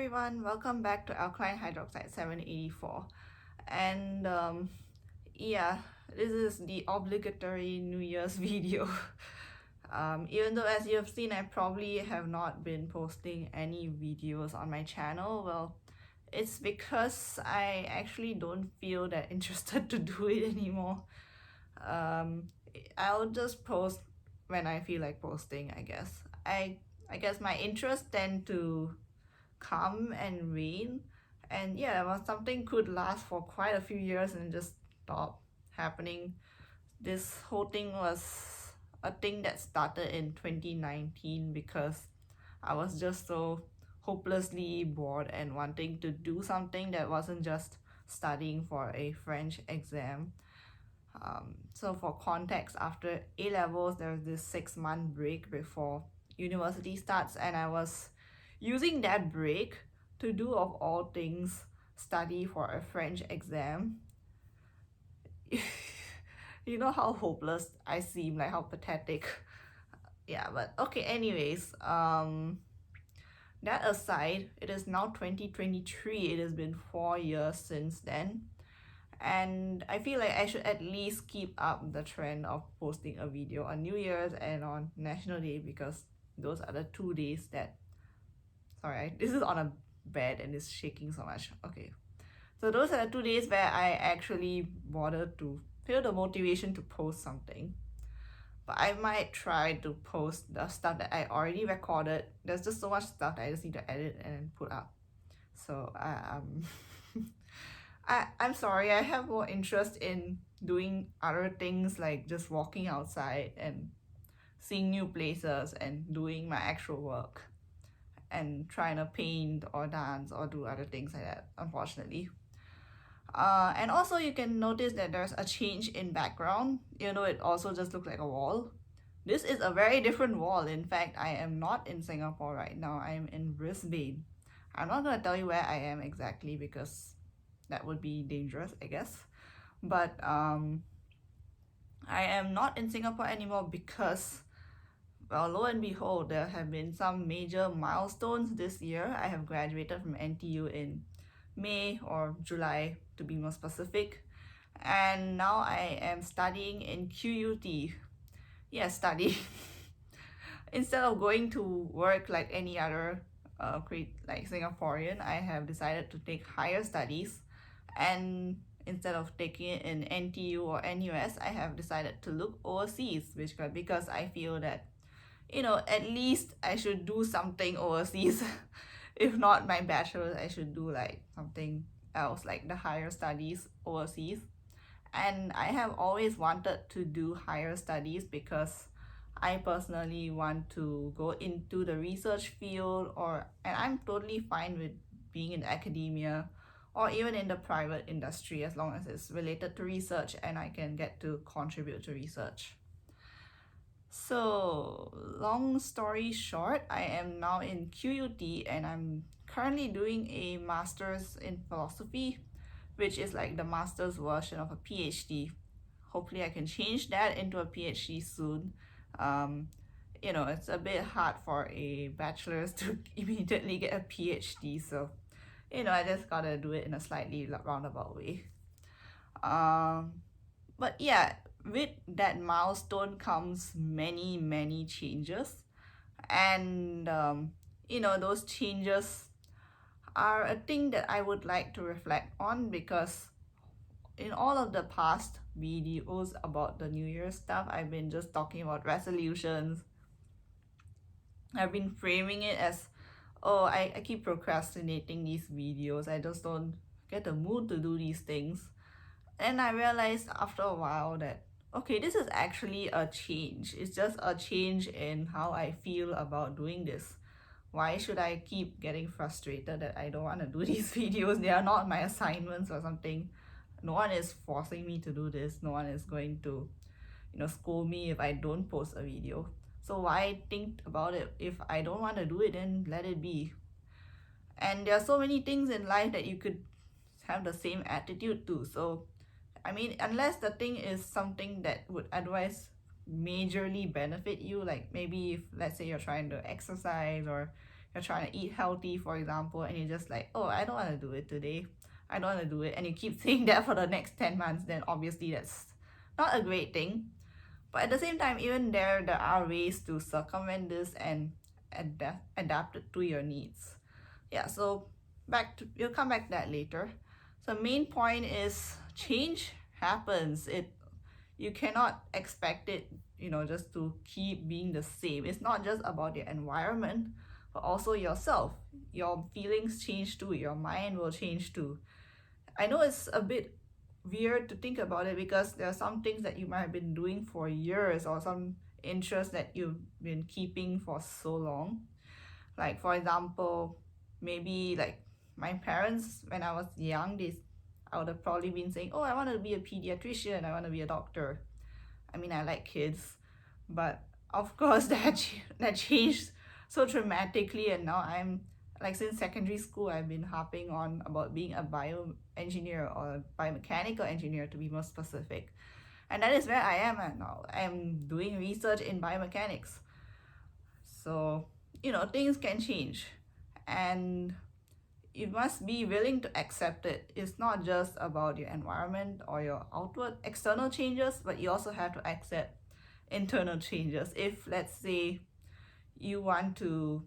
everyone, welcome back to alkaline hydroxide 784. And yeah, this is the obligatory New Year's video. Even though, as you have seen, I probably have not been posting any videos on my channel. Well, it's because I actually don't feel that interested to do it anymore. I'll just post when I feel like posting, I guess. I guess my interests tend to come and wane, and yeah, well, something could last for quite a few years and just stop happening. This whole thing was a thing that started in 2019 because I was just so hopelessly bored and wanting to do something that wasn't just studying for a French exam. So for context, after A levels, there was this 6-month break before university starts, and I was using that break to do, of all things, study for a French exam. You know how hopeless I seem, like how pathetic. Yeah, but okay, anyways, that aside, it is now 2023. It has been 4 years since then. And I feel like I should at least keep up the trend of posting a video on New Year's and on National Day, because those are the 2 days that, sorry, this is on a bed and it's shaking so much. Okay, so those are the 2 days where I actually bothered to feel the motivation to post something. But I might try to post the stuff that I already recorded. There's just so much stuff that I just need to edit and put up. So I'm sorry, I have more interest in doing other things like just walking outside and seeing new places and doing my actual work and trying to paint or dance or do other things like that, unfortunately. And also you can notice that there's a change in background. You know, it also just looks like a wall. This is a very different wall. In fact, I am not in Singapore right now. I am in Brisbane. I'm not gonna tell you where I am exactly because that would be dangerous, I guess. But I am not in Singapore anymore because, well, lo and behold, there have been some major milestones this year. I have graduated from NTU in May or July, to be more specific. And now I am studying in QUT. Yeah, study. Instead of going to work like any other like Singaporean, I have decided to take higher studies. And instead of taking it in NTU or NUS, I have decided to look overseas, because I feel that, you know, at least I should do something overseas. If not my bachelor's, I should do like something else, like the higher studies overseas. And I have always wanted to do higher studies because I personally want to go into the research field, and I'm totally fine with being in academia or even in the private industry as long as it's related to research and I can get to contribute to research. So, long story short, I am now in QUT and I'm currently doing a master's in philosophy, which is like the master's version of a PhD. Hopefully, I can change that into a PhD soon. You know, it's a bit hard for a bachelor's to immediately get a PhD, so you know, I just gotta do it in a slightly roundabout way. But yeah, with that milestone comes many changes, and you know, those changes are a thing that I would like to reflect on, because in all of the past videos about the New Year stuff, I've been just talking about resolutions. I've been framing it as, oh, I keep procrastinating these videos. I just don't get the mood to do these things. And I realized after a while that, okay, this is actually a change. It's just a change in how I feel about doing this. Why should I keep getting frustrated that I don't want to do these videos? They are not my assignments or something. No one is forcing me to do this. No one is going to, you know, scold me if I don't post a video. So why think about it? If I don't want to do it, then let it be. And there are so many things in life that you could have the same attitude to. So I mean, unless the thing is something that would otherwise majorly benefit you, like maybe if, let's say, you're trying to exercise or you're trying to eat healthy, for example, and you're just like, oh, I don't want to do it today. I don't want to do it. And you keep saying that for the next 10 months, then obviously that's not a great thing. But at the same time, even there are ways to circumvent this and adapt it to your needs. Yeah, so we'll come back to that later. So main point is change happens. You cannot expect it, just to keep being the same. It's not just about your environment, but also yourself. Your feelings change too, your mind will change too. I know it's a bit weird to think about it because there are some things that you might have been doing for years or some interests that you've been keeping for so long. Like, for example, maybe like my parents, when I was young, I would have probably been saying, oh, I want to be a pediatrician, I want to be a doctor. I mean, I like kids, but of course that changed so dramatically, and now I'm like, since secondary school, I've been harping on about being a bioengineer or a biomechanical engineer to be more specific. And that is where I am at now. I'm doing research in biomechanics. So, things can change. And you must be willing to accept it. It's not just about your environment or your outward external changes, but you also have to accept internal changes. If, let's say, you want to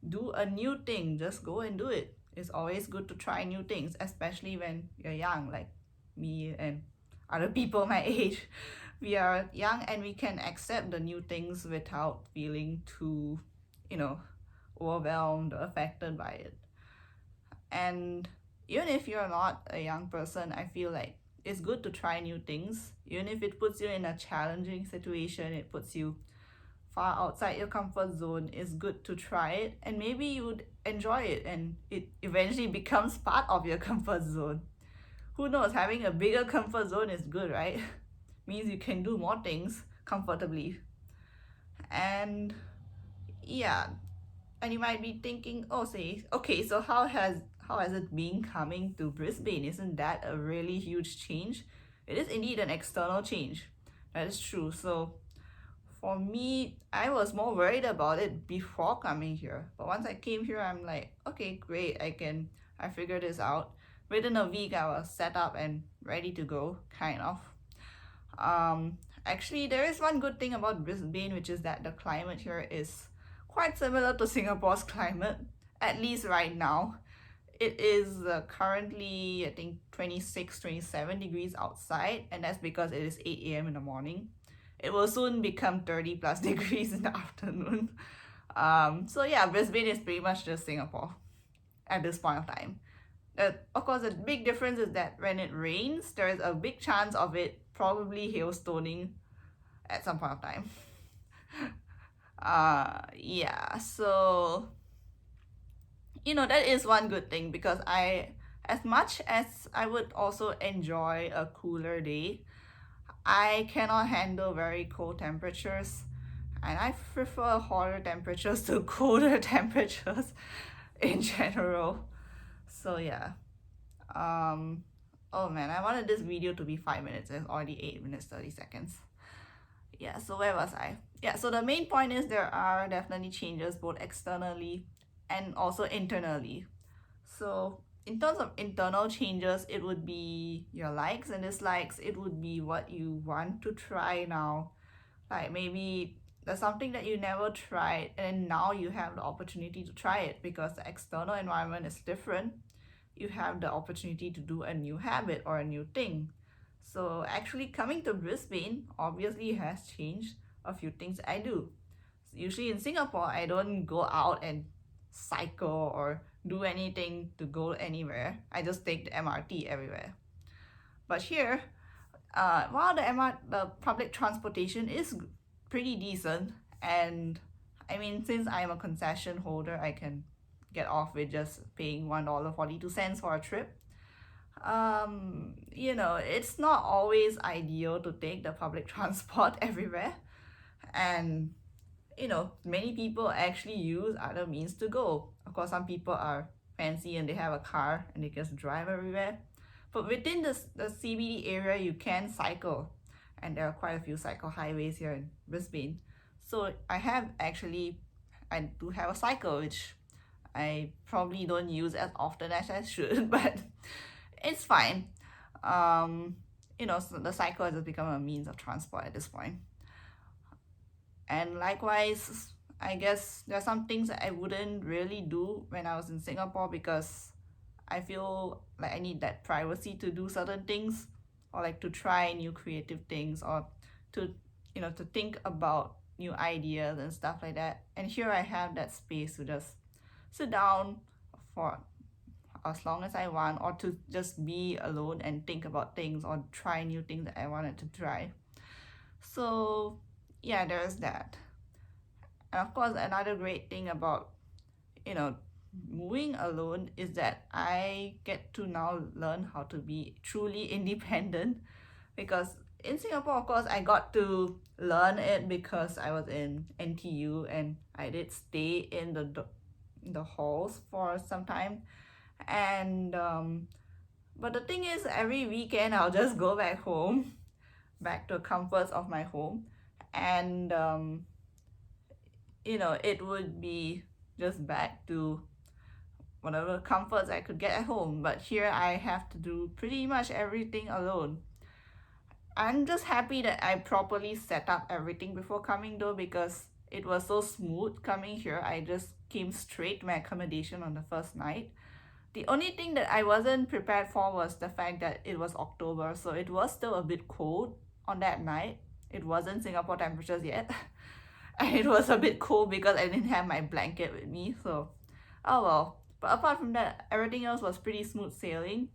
do a new thing, just go and do it. It's always good to try new things, especially when you're young, like me and other people my age. We are young and we can accept the new things without feeling too, overwhelmed or affected by it. And even if you're not a young person, I feel like it's good to try new things. Even if it puts you in a challenging situation, it puts you far outside your comfort zone, it's good to try it, and maybe you would enjoy it and it eventually becomes part of your comfort zone. Who knows, having a bigger comfort zone is good, right? Means you can do more things comfortably. And yeah, and you might be thinking, oh, say, okay, so how has it been coming to Brisbane? Isn't that a really huge change? It is indeed an external change. That is true. So for me, I was more worried about it before coming here. But once I came here, I'm like, okay, great, I figured this out. Within a week, I was set up and ready to go, kind of. Actually, there is one good thing about Brisbane, which is that the climate here is quite similar to Singapore's climate, at least right now. It is currently, I think, 26, 27 degrees outside, and that's because it is 8 a.m. in the morning. It will soon become 30 plus degrees in the afternoon. So yeah, Brisbane is pretty much just Singapore at this point of time. Of course, the big difference is that when it rains, there is a big chance of it probably hailstoning at some point of time. Yeah, so that is one good thing, because as much as I would also enjoy a cooler day, I cannot handle very cold temperatures, and I prefer hotter temperatures to colder temperatures in general. So yeah. Oh man, I wanted this video to be 5 minutes. It's already 8 minutes 30 seconds. Yeah, so where was I? Yeah, so the main point is there are definitely changes both externally and also internally. So in terms of internal changes, it would be your likes and dislikes. It would be what you want to try now. Like, maybe there's something that you never tried and now you have the opportunity to try it because the external environment is different. You have the opportunity to do a new habit or a new thing. So actually coming to Brisbane obviously has changed a few things I do. Usually in Singapore, I don't go out and cycle or do anything to go anywhere. I just take the MRT everywhere. But here, while the public transportation is pretty decent, and I mean, since I'm a concession holder, I can get off with just paying $1.42 for a trip. It's not always ideal to take the public transport everywhere, and many people actually use other means to go. Of course, some people are fancy and they have a car and they just drive everywhere. But within the CBD area, you can cycle, and there are quite a few cycle highways here in Brisbane. So I do have a cycle, which I probably don't use as often as I should, but it's fine. Um, so the cycle has become a means of transport at this point. And likewise, I guess there are some things that I wouldn't really do when I was in Singapore because I feel like I need that privacy to do certain things, or like to try new creative things, or to to think about new ideas and stuff like that. And here I have that space to just sit down for as long as I want, or to just be alone and think about things or try new things that I wanted to try. So yeah, there's that. And of course, another great thing about you know moving alone is that I get to now learn how to be truly independent, because in Singapore, of course, I got to learn it because I was in NTU and I did stay in the halls for some time. And but the thing is, every weekend I'll just go back home, back to the comforts of my home, and it would be just back to whatever comforts I could get at home. But here I have to do pretty much everything alone. I'm just happy that I properly set up everything before coming though, because it was so smooth coming here. I just came straight to my accommodation on the first night. The only thing that I wasn't prepared for was the fact that it was October, so it was still a bit cold on that night. It wasn't Singapore temperatures yet. And it was a bit cold because I didn't have my blanket with me, so oh well. But apart from that, everything else was pretty smooth sailing.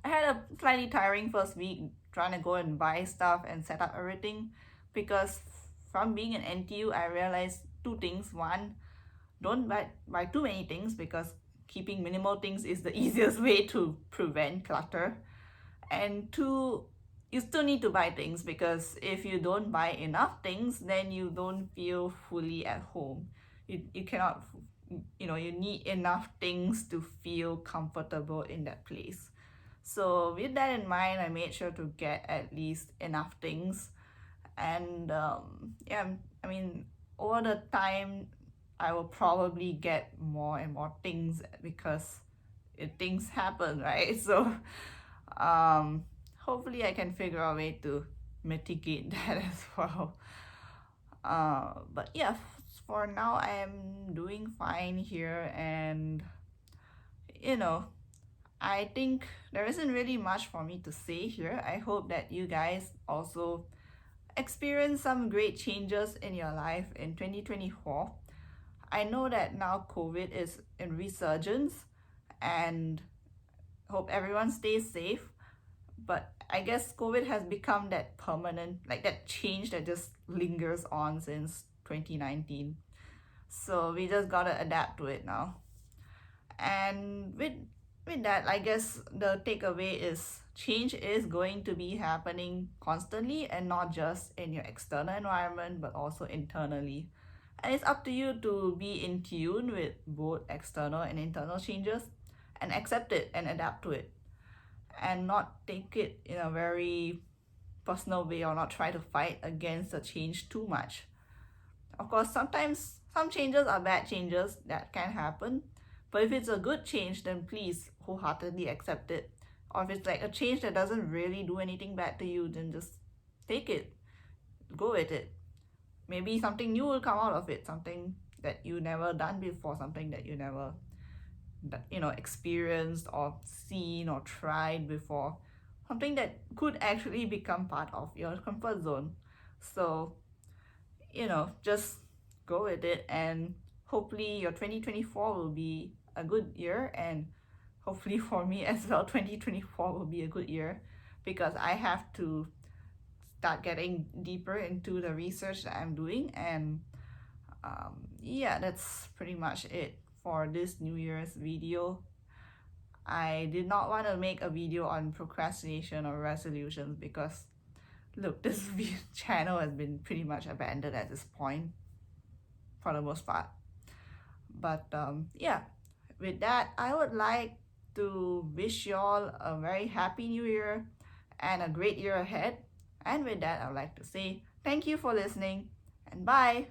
I had a slightly tiring first week trying to go and buy stuff and set up everything, because from being in NTU, I realized two things. One, don't buy too many things, because keeping minimal things is the easiest way to prevent clutter. And two, you still need to buy things, because if you don't buy enough things, then you don't feel fully at home. You cannot, you need enough things to feel comfortable in that place. So with that in mind, I made sure to get at least enough things. And yeah, I mean, over the time, I will probably get more and more things, because things happen, right? So hopefully I can figure out a way to mitigate that as well. But yeah, for now I am doing fine here, and I think there isn't really much for me to say here. I hope that you guys also experience some great changes in your life in 2024. I know that now COVID is in resurgence, and hope everyone stays safe. But I guess COVID has become that permanent, like that change that just lingers on since 2019. So we just gotta adapt to it now. And with that, I guess the takeaway is change is going to be happening constantly, and not just in your external environment, but also internally. And it's up to you to be in tune with both external and internal changes, and accept it and adapt to it, and not take it in a very personal way, or not try to fight against the change too much. Of course, sometimes some changes are bad changes that can happen, but if it's a good change, then please wholeheartedly accept it. Or if it's like a change that doesn't really do anything bad to you, then just take it, go with it. Maybe something new will come out of it, something that you never done before, something that you never experienced or seen or tried before, something that could actually become part of your comfort zone. So just go with it, and hopefully your 2024 will be a good year, and hopefully for me as well, 2024 will be a good year, because I have to start getting deeper into the research that I'm doing. And yeah, that's pretty much it for this New Year's video. I did not want to make a video on procrastination or resolutions, because look, this channel has been pretty much abandoned at this point for the most part. But yeah, with that, I would like to wish y'all a very happy new year and a great year ahead. And with that, I would like to say thank you for listening, and bye.